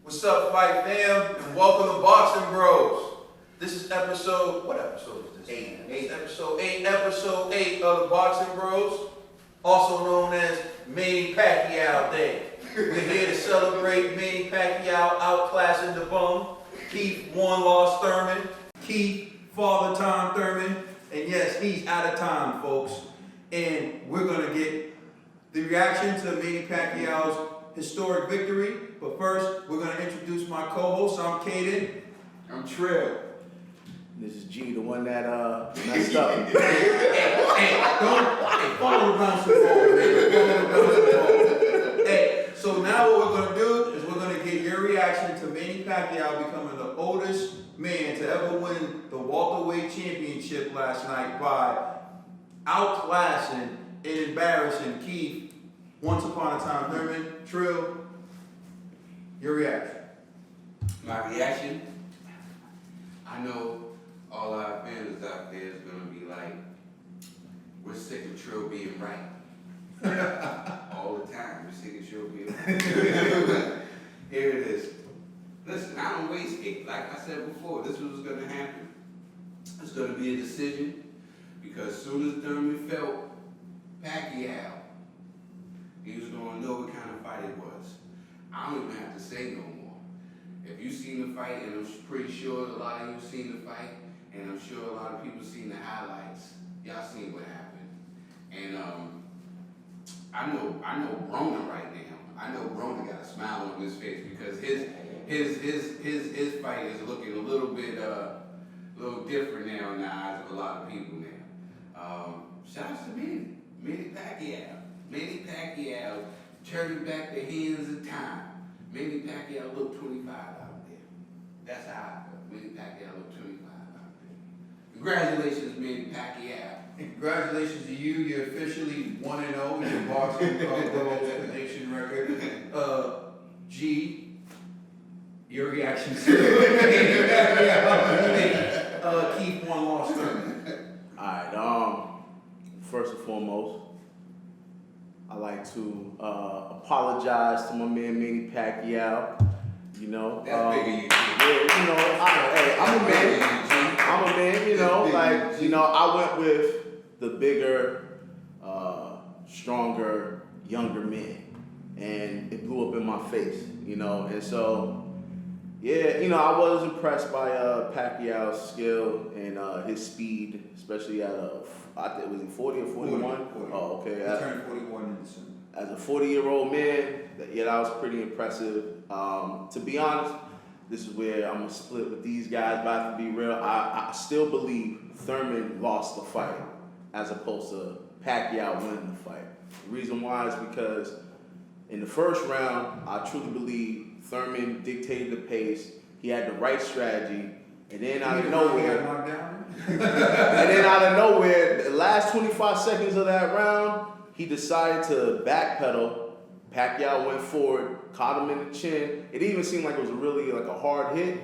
What's up, Fight Fam? And welcome to Boxing Bros. This is episode, what episode is this? Episode 8 of the Boxing Bros, also known as Manny Pacquiao Day. We're here to celebrate Manny Pacquiao outclassing the bum, Keith one-loss Thurman, Keith Father Time Thurman, and yes, he's out of time, folks. And we're gonna get the reaction to Manny Pacquiao's historic victory. But first, we're gonna introduce my co-host. I'm Caden. I'm Trill. This is G, the one that messed up. Hey, follow the bouncing ball, man. Follow the bouncing ball. Hey, so now what we're gonna do is we're gonna get your reaction to Manny Pacquiao becoming the oldest man to ever win the welterweight championship last night by outclassing and embarrassing Keith once upon a time Thurman. Trill, your reaction. My reaction, I know all our fans out there is going to be like, we're sick of Trill being right. All the time, we're sick of Trill being right. Here it is. Listen, I don't waste it. Like I said before, this was going to happen. It's going to be a decision because as soon as Thurman felt Pacquiao, he was going to know what kind of fight it was. I don't even have to say no more. If you've seen the fight, and I'm pretty sure a lot of you have seen the fight, and I'm sure a lot of people seen the highlights, y'all seen what happened. And I know Rona right now. I know Rona got a smile on his face because his fight is looking a little bit little different now in the eyes of a lot of people now. Shout out to Manny Pacquiao. Manny Pacquiao turning back the hands of time. Manny Pacquiao looked 25 out there. That's how I feel. Manny Pacquiao looked 25 out there. Congratulations, Manny Pacquiao. And congratulations to you. You're officially 1-0 in your boxing bros prediction record. G, your reaction to Keith one-loss Thurman. Alright, first and foremost, I like to apologize to my man Manny Pacquiao. You know, That's big of you, G. yeah, you know, I'm a man, you know, like, you know, I went with the bigger, stronger, younger man, and it blew up in my face, you know, and so, yeah, you know, I was impressed by Pacquiao's skill and his speed, especially at I think, was he 40 or 41? 40. Oh, okay. He turned 41 in December. As a 40-year-old man, yeah, that was pretty impressive. To be honest, this is where I'm going to split with these guys, but I have to be real. I still believe Thurman lost the fight as opposed to Pacquiao winning the fight. The reason why is because in the first round, I truly believe Thurman dictated the pace. He had the right strategy. And then out of nowhere, the last 25 seconds of that round, he decided to backpedal. Pacquiao went forward, caught him in the chin. It even seemed like it was really like a hard hit,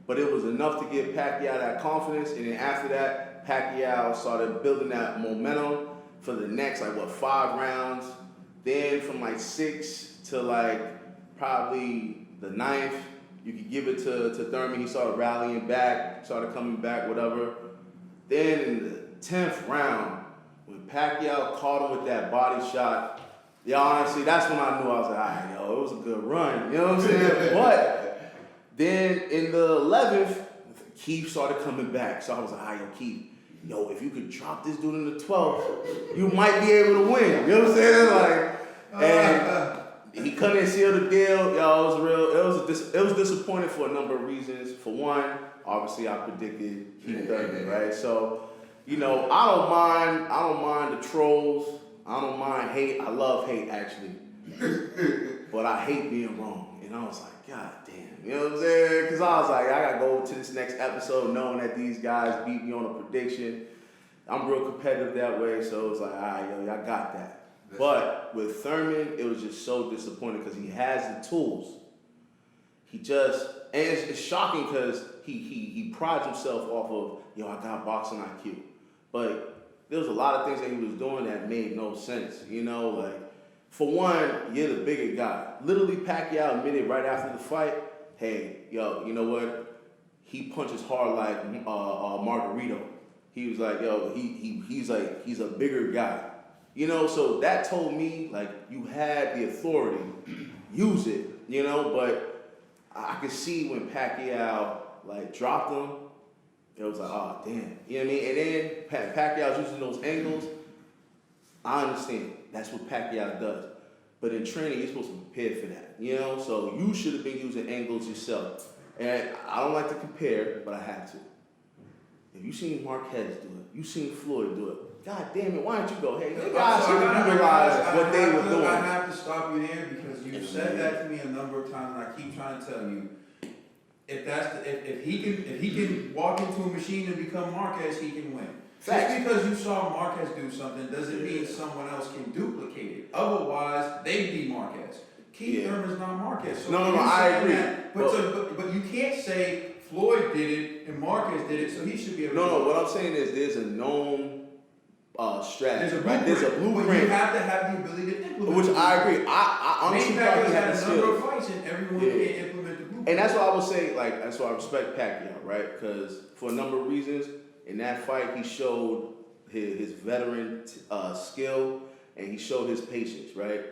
but it was enough to give Pacquiao that confidence. And then after that, Pacquiao started building that momentum for the next, 5 rounds. Then from 6 to probably the 9th, you could give it to Thurman. He started rallying back, started coming back, whatever. Then in the 10th round, when Pacquiao caught him with that body shot, honestly, that's when I knew I was like, all right, yo, it was a good run. You know what I'm saying? But then in the 11th, Keith started coming back. So I was like, all right, yo, Keith, if you could drop this dude in the 12th, you might be able to win. You know what I'm saying? And he couldn't seal the deal. Yo, it was real. It was disappointing for a number of reasons. For one, obviously I predicted Keith Thurman, right? So, I don't mind the trolls. I don't mind hate. I love hate, actually. But I hate being wrong. And I was like, God damn. You know what I'm saying? Because I was like, I got to go to this next episode knowing that these guys beat me on a prediction. I'm real competitive that way. So it was like, all right, yo, y'all got that. But with Thurman, it was just so disappointing because he has the tools. And it's shocking because he prides himself off of, I got boxing IQ. But there was a lot of things that he was doing that made no sense. For one, you're the bigger guy. Literally, Pacquiao admitted right after the fight, hey, yo, you know what? He punches hard like Margarito. He was like, yo, he's a bigger guy. You know, so that told me, like, you had the authority, use it, you know, but I could see when Pacquiao, like, dropped him, it was like, oh, damn. You know what I mean? And then Pacquiao's using those angles. I understand. That's what Pacquiao does. But in training, you're supposed to be prepared for that, you know? So you should have been using angles yourself. And I don't like to compare, but I have to. If you seen Marquez do it, you seen Floyd do it, God damn it, why don't you go, hey, you guys should have utilized what they were doing. I have to stop you there because you said that to me a number of times, and I keep trying to tell you, if he can walk into a machine and become Marquez, he can win. Facts. Just because you saw Marquez do something doesn't mean someone else can duplicate it. Otherwise, they'd be Marquez. Keith Thurman's not Marquez. So No, I agree. But you can't say Floyd did it and Marquez did it, so he should be able to. No, what I'm saying is there's a known strategy. There's a blueprint. But you have to have the ability to implement. Which I agree. I honestly Manny Pacquiao thought he had had a the number of skills. fights and everyone can't implement the blueprint. And that's why I would say, like, that's why I respect Pacquiao, right? Because for a number of reasons, in that fight, he showed his veteran skill and he showed his patience, right?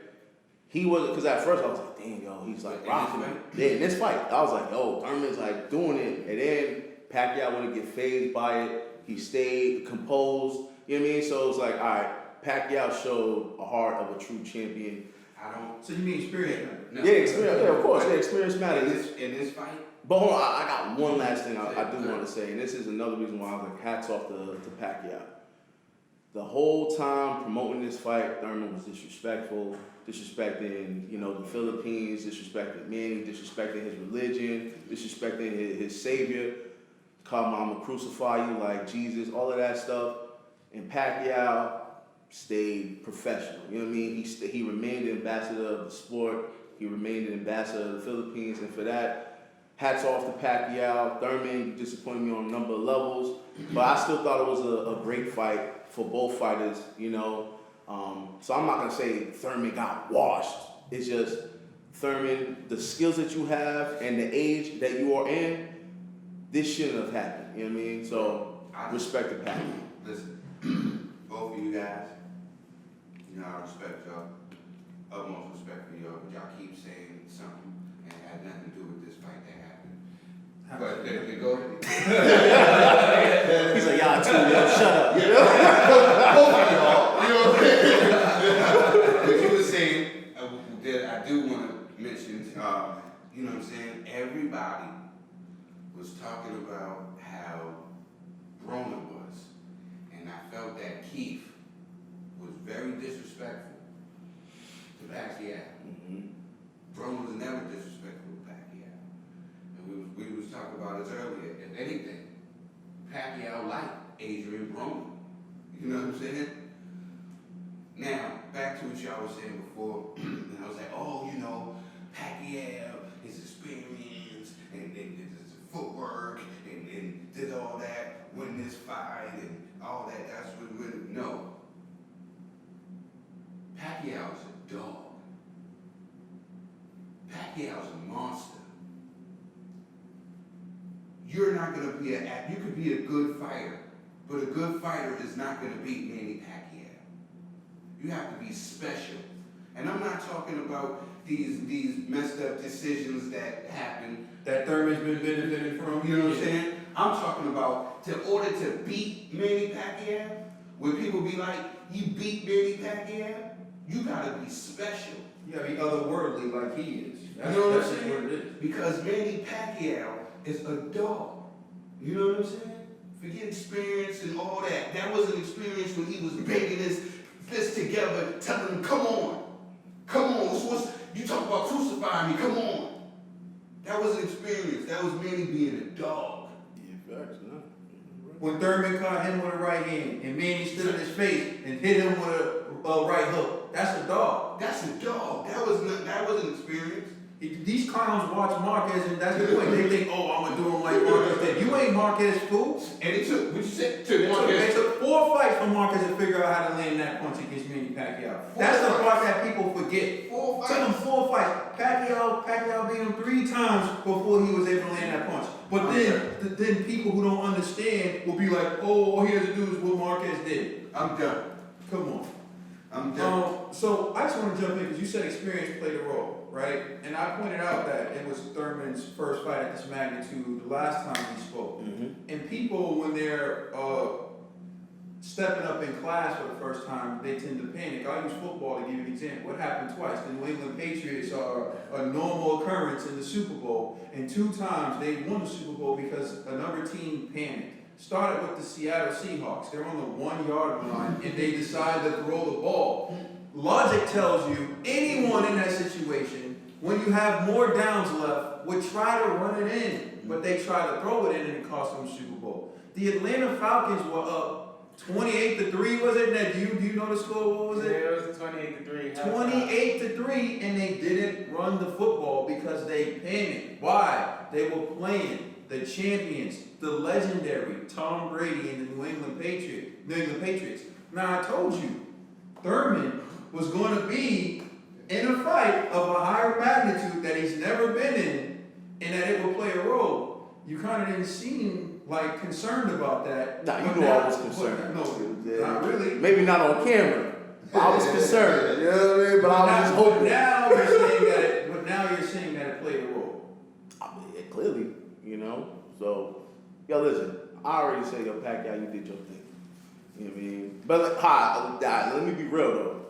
He wasn't, because at first I was like, damn, yo, he's like rocking me. Yeah, in this fight, I was like, yo, Thurman's like doing it. And then Pacquiao wouldn't get fazed by it. He stayed composed. You know what I mean? So it's like, all right, Pacquiao showed a heart of a true champion. So you mean experience? No. Yeah, experience. Yeah, of course. Yeah, experience matters. In this fight. But hold on, I got one last thing I do want to say, and this is another reason why I was like, hats off to Pacquiao. The whole time promoting this fight, Thurman was disrespectful, disrespecting, you know, the Philippines, disrespecting Manny, disrespecting his religion, disrespecting his savior, called him, I'm gonna crucify you like Jesus, all of that stuff. And Pacquiao stayed professional. You know what I mean? He remained an ambassador of the sport. He remained an ambassador of the Philippines, and for that, hats off to Pacquiao. Thurman disappointed me on a number of levels, but I still thought it was a great fight for both fighters, you know. So I'm not gonna say Thurman got washed. It's just Thurman, the skills that you have and the age that you are in, this shouldn't have happened. You know what I mean? So respect to Pacquiao. Listen, both of you guys, you know, I respect y'all, utmost respect for y'all, but y'all keep saying something and it had nothing to do with this fight that happened. But there you go. He's like, y'all too, yo, shut up. Both of y'all, you know what I'm saying? What you were saying, that I do want to mention, you know what I'm saying? Everybody was talking about how Rona was, and I felt that Keith was very disrespectful to Pacquiao. Rona was never disrespectful to Pacquiao. And we was talking about this earlier. If anything, Pacquiao liked Adrian Rona. You know what I'm saying? Now, back to what y'all was saying before, and I was like, oh, you know, Pacquiao, his experience, and his footwork, and did all that, win this fight, and all that, that's what we no. Pacquiao's a dog. Pacquiao's a monster. You're not going to be you could be a good fighter, but a good fighter is not going to beat Manny Pacquiao. You have to be special. And I'm not talking about these messed up decisions that happen. That Thurman's been benefiting from. You know what I'm saying? I'm talking about, in order to beat Manny Pacquiao, when people be like, you beat Manny Pacquiao, you got to be special. You gotta be otherworldly like he is. You know what I'm That's saying? what it is. Because Manny Pacquiao is a dog. You know what I'm saying? Forget experience and all that. That was an experience when he was banging his fist together, telling him, come on. Come on. You talk about crucifying me. Come on. That was an experience. That was Manny being a dog. Yeah, facts, no. When Thurman caught him with a right hand and Manny stood in his face and hit him with a right hook, that's a dog. That's a dog. That was an experience. These clowns watch Marquez, and that's the point. They think, oh, I'm gonna do him like Marquez did. You ain't Marquez, fool. And it took, what you said, It took 4 fights for Marquez to figure out how to land that punch against Manny Pacquiao. That's the part that people forget. 4 Took him fights. 4 fights. Pacquiao beat him 3 times before he was able to land that punch. But then people who don't understand will be like, oh, all he has to do is what Marquez did. I'm done. Come on. I'm done. So I just want to jump in because you said experience played a role, right? And I pointed out that it was Thurman's first fight at this magnitude the last time he spoke. Mm-hmm. And people, when they're stepping up in class for the first time, they tend to panic. I'll use football to give you an example. What happened twice? The New England Patriots are a normal occurrence in the Super Bowl, and 2 times they won the Super Bowl because another team panicked. Started with the Seattle Seahawks. They're on the 1-yard line, and they decide to throw the ball. Logic tells you anyone in that situation, when you have more downs left, would try to run it in, but they try to throw it in, and it cost them the Super Bowl. The Atlanta Falcons were up 28-3, was it? Ned, do you know the score? What was it? Yeah, it was 28-3. 28-3, and they didn't run the football because they panicked. Why? They were playing the champions, the legendary Tom Brady and the New England Patriots. Now I told you, Thurman was going to be in a fight of a higher magnitude that he's never been in, and that it will play a role. You kind of didn't seem like concerned about that. Nah, you knew I was concerned. No, not really. Maybe not on camera. I was concerned. You know what I mean? But I was just hoping. Now you're saying that it played a role. I mean, yeah, clearly, you know. So, yo, listen. I already said, yo, Pacquiao, you did your thing. You know what I mean? But let me be real though.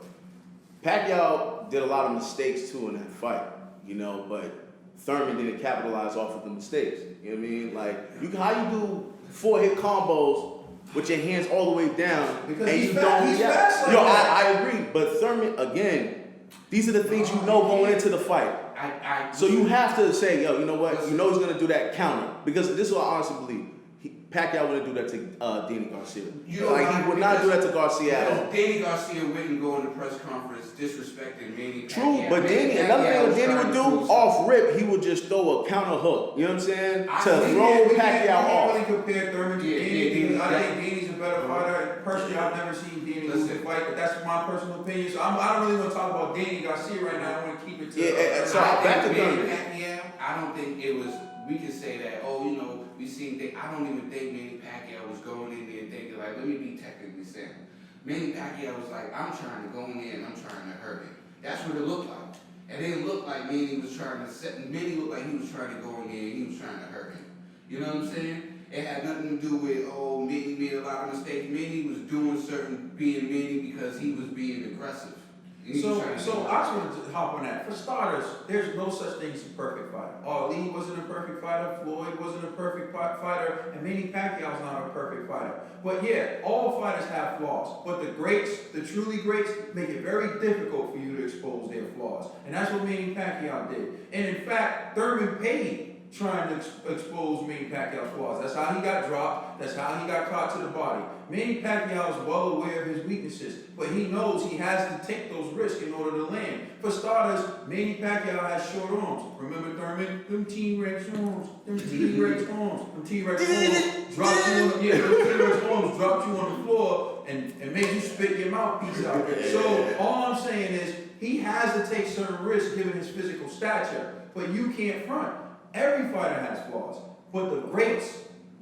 Pacquiao did a lot of mistakes too in that fight, you know. But Thurman didn't capitalize off of the mistakes. You know what I mean? Like, how you do 4-hit combos with your hands all the way down Because and he's you fast, don't he's react. fast like Yo, that. I agree. But Thurman, again, these are the things you know going into the fight. So you have to say, yo, you know what? You know he's gonna do that counter because this is what I honestly believe. Pacquiao wouldn't do that to Danny Garcia. He would not do that to Garcia at all. Danny Garcia wouldn't go in the press conference disrespecting Manny Pacquiao. True, but Danny, another thing what Danny would do, off rip, he would just throw a counter hook. You know what I'm saying? To throw Pacquiao off. We can't really compare Thurman to Danny. Danny. I think Danny's a better fighter. Personally, I've never seen Danny lose a fight, but that's my personal opinion. So I don't really want to talk about Danny Garcia right now. I want to keep it to. So back to Manny Thurman. Pacquiao, I don't think it was. We can say that. Oh, you know, we seen. I don't even think Manny Pacquiao was going in there thinking like, let me be technically sound. Manny Pacquiao was like, I'm trying to go in there and I'm trying to hurt him. That's what it looked like. And it didn't look like Manny was trying to set. Manny looked like he was trying to go in there and he was trying to hurt him. You know what I'm saying? It had nothing to do with, oh, Manny made a lot of mistakes. Manny was doing being Manny because he was being aggressive. So I just want to hop on that. For starters, there's no such thing as a perfect fighter. Ali wasn't a perfect fighter. Floyd wasn't a perfect fighter. And Manny Pacquiao's not a perfect fighter. But yeah, all fighters have flaws. But the greats, the truly greats, make it very difficult for you to expose their flaws. And that's what Manny Pacquiao did. And in fact, Thurman paid trying to expose Manny Pacquiao's flaws. That's how he got dropped. That's how he got caught to the body. Manny Pacquiao is well aware of his weaknesses, but he knows he has to take those risks in order to land. For starters, Manny Pacquiao has short arms. Remember Thurman? Them T-Rex arms. Them T-Rex arms. Them T-Rex arms dropped you on T-Rex arms dropped you on the floor and made you spit your mouthpiece out. So all I'm saying is he has to take certain risks given his physical stature, but you can't front. Every fighter has flaws, but the greats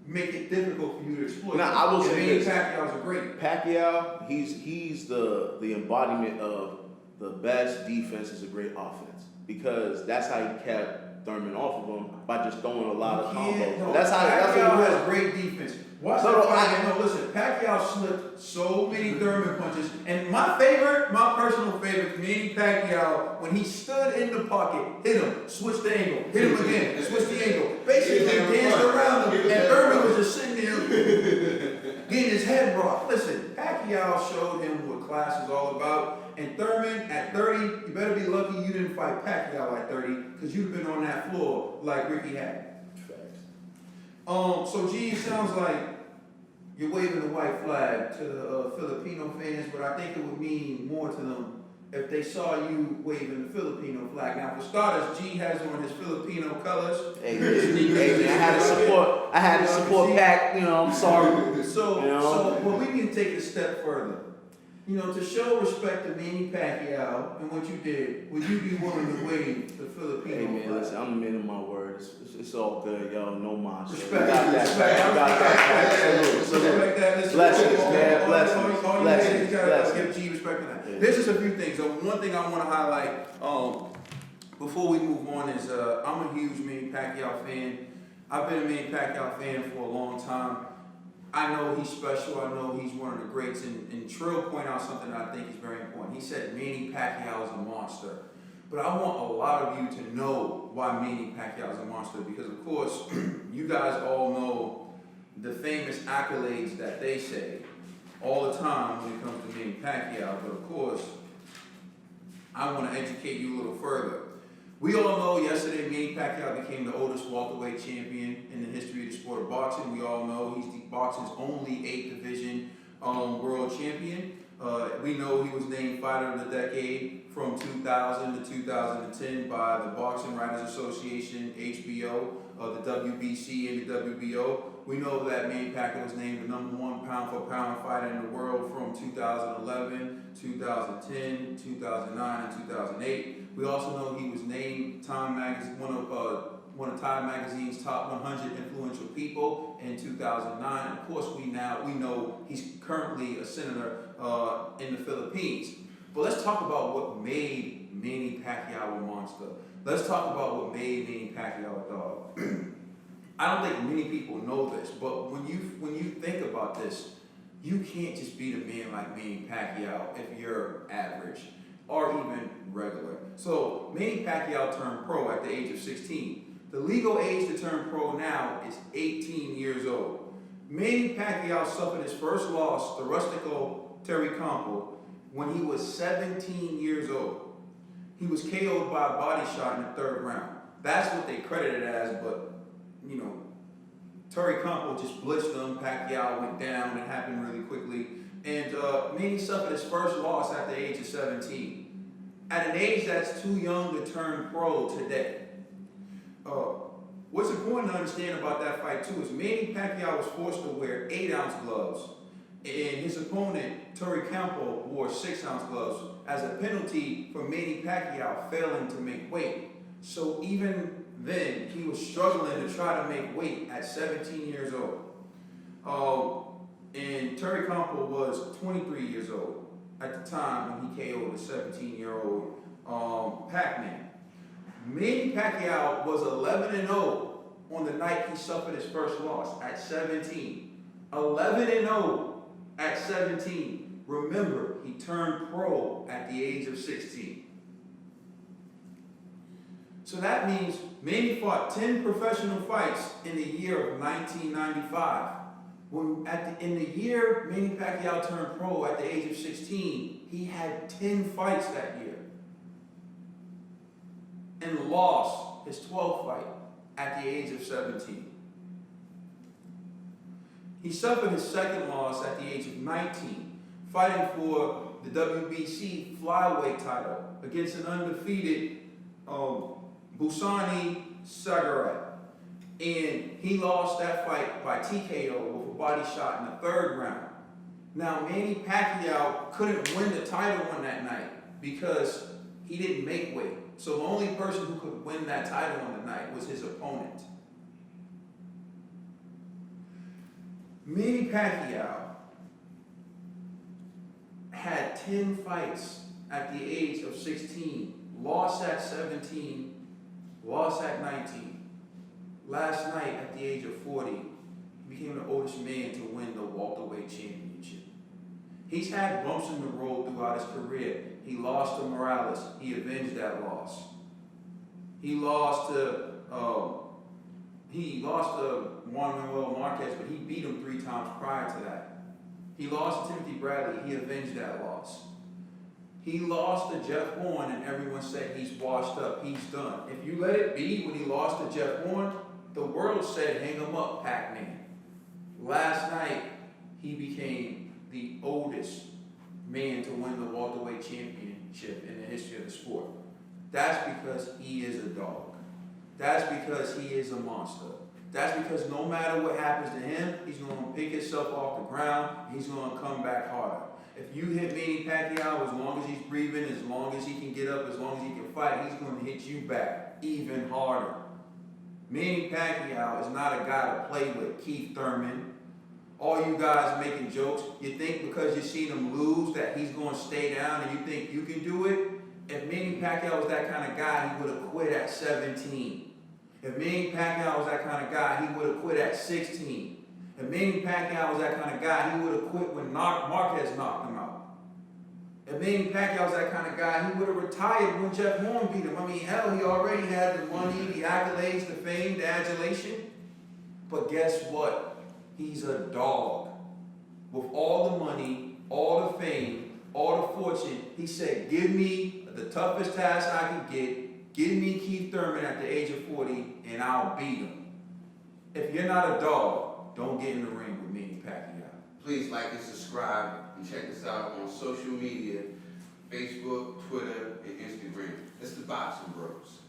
make it difficult for you to exploit. Now, I will say this. Pacquiao's a great. Pacquiao, he's the embodiment of the best defense is a great offense because that's how he kept Thurman off of him by just throwing a lot of combos. No, That's Pacquiao what has great defense. Watch No, that no, fight. No, listen. Pacquiao slipped so many Thurman punches, and my personal favorite, Manny Pacquiao, when he stood in the pocket, hit him, switched the angle, hit him again, switched the angle, basically danced around him, and Thurman was just sitting there getting his head rocked. Listen, Pacquiao showed him what class is all about. And Thurman, at 30, you better be lucky you didn't fight Pacquiao at 30, because you'd have been on that floor like Ricky had. So G, it sounds like you're waving the white flag to the Filipino fans, but I think it would mean more to them if they saw you waving the Filipino flag. Now, for starters, G has on his Filipino colors. Hey, man, I had to support. I had to support Pac. You know, I'm sorry. So, You know? so, but we can take it a step further. You know, to show respect to Manny Pacquiao and what you did, would you be willing to wave the Filipino Hey man, flag? listen, I'm a man of my word. It's all good, yo. No mind. Respect. You got that. Respect. You got that. Salute. Salute. Respect that. Listen, Blessings, all- man. all- Blessings. all you Blessings. ladies gotta Blessings. give G respect for that. Yeah. There's just a few things. One thing I want to highlight before we move on is I'm a huge Manny Pacquiao fan. I've been a Manny Pacquiao fan for a long time. I know he's special. I know he's one of the greats. And Trill pointed out something that I think is very important. He said Manny Pacquiao is a monster. But I want a lot of you to know why Manny Pacquiao is a monster because, of course, you guys all know the famous accolades that they say all the time when it comes to Manny Pacquiao. But, of course, I want to educate you a little further. We all know yesterday Manny Pacquiao became the oldest welterweight champion in the history of the sport of boxing. We all know he's the boxing's only 8 division world champion. We know he was named Fighter of the Decade from 2000 to 2010 by the Boxing Writers Association, HBO, the WBC, and the WBO. We know that Manny Pacquiao was named the #1 pound-for-pound fighter in the world from 2011, 2010, 2009, and 2008. We also know he was named Time Magazine, one of Time Magazine's top 100 influential people in 2009. And of course, we know he's currently a senator in the Philippines. But let's talk about what made Manny Pacquiao a monster. Let's talk about what made Manny Pacquiao a dog. I don't think many people know this, but when you think about this, you can't just beat a man like Manny Pacquiao if you're average or even regular. So Manny Pacquiao turned pro at the age of 16. The legal age to turn pro now is 18 years old. Manny Pacquiao suffered his first loss to Rustico Terry Campo when he was 17 years old. He was KO'd by a body shot in the 3rd round. That's what they credit it as, but you know, Terry Campo just blitzed him. Pacquiao went down. It happened really quickly. And Manny suffered his first loss at the age of 17. At an age that's too young to turn pro today. What's important to understand about that fight too is Manny Pacquiao was forced to wear 8-ounce gloves. And his opponent, Terry Campo, wore 6-ounce gloves as a penalty for Manny Pacquiao failing to make weight. So even then, he was struggling to try to make weight at 17 years old. And Terry Campo was 23 years old at the time when he KO'd a 17-year-old Pac-Man. Manny Pacquiao was 11-0 on the night he suffered his first loss at 17. 11-0 at 17. Remember, he turned pro at the age of 16. So that means Manny fought 10 professional fights in the year of 1995. In the year Manny Pacquiao turned pro at the age of 16, he had 10 fights that year. And lost his 12th fight at the age of 17. He suffered his second loss at the age of 19, fighting for the WBC flyweight title against an undefeated Busani Sagarat. And he lost that fight by TKO with a body shot in the 3rd round. Now, Manny Pacquiao couldn't win the title on that night because he didn't make weight. So the only person who could win that title on the night was his opponent. Manny Pacquiao had 10 fights at the age of 16, lost at 17, lost at 19. Last night, at the age of 40, he became the oldest man to win the welterweight championship. He's had bumps in the road throughout his career. He lost to Morales. He avenged that loss. He lost to Juan Manuel Marquez, but he beat him 3 times prior to that. He lost to Timothy Bradley. He avenged that loss. He lost to Jeff Horn, and everyone said he's washed up, he's done. If you let it be, when he lost to Jeff Horn, the world said, hang him up, Pac-Man. Last night, he became the oldest man to win the welterweight champion championship in the history of the sport. That's because he is a dog. That's because he is a monster. That's because no matter what happens to him, he's going to pick himself off the ground, and he's going to come back harder. If you hit Manny Pacquiao, as long as he's breathing, as long as he can get up, as long as he can fight, he's going to hit you back even harder. Manny Pacquiao is not a guy to play with. Keith Thurman. All you guys making jokes, you think because you seen him lose that he's going to stay down and you think you can do it? If Manny Pacquiao was that kind of guy, he would have quit at 17. If Manny Pacquiao was that kind of guy, he would have quit at 16. If Manny Pacquiao was that kind of guy, he would have quit when Marquez knocked him out. If Manny Pacquiao was that kind of guy, he would have retired when Jeff Horn beat him. I mean, hell, he already had the money, the accolades, the fame, the adulation. But guess what? He's a dog. With all the money, all the fame, all the fortune, he said, give me the toughest task I can get. Give me Keith Thurman at the age of 40, and I'll beat him. If you're not a dog, don't get in the ring with Manny Pacquiao. Please like and subscribe and check us out on social media, Facebook, Twitter, and Instagram. It's the Boxing Bros.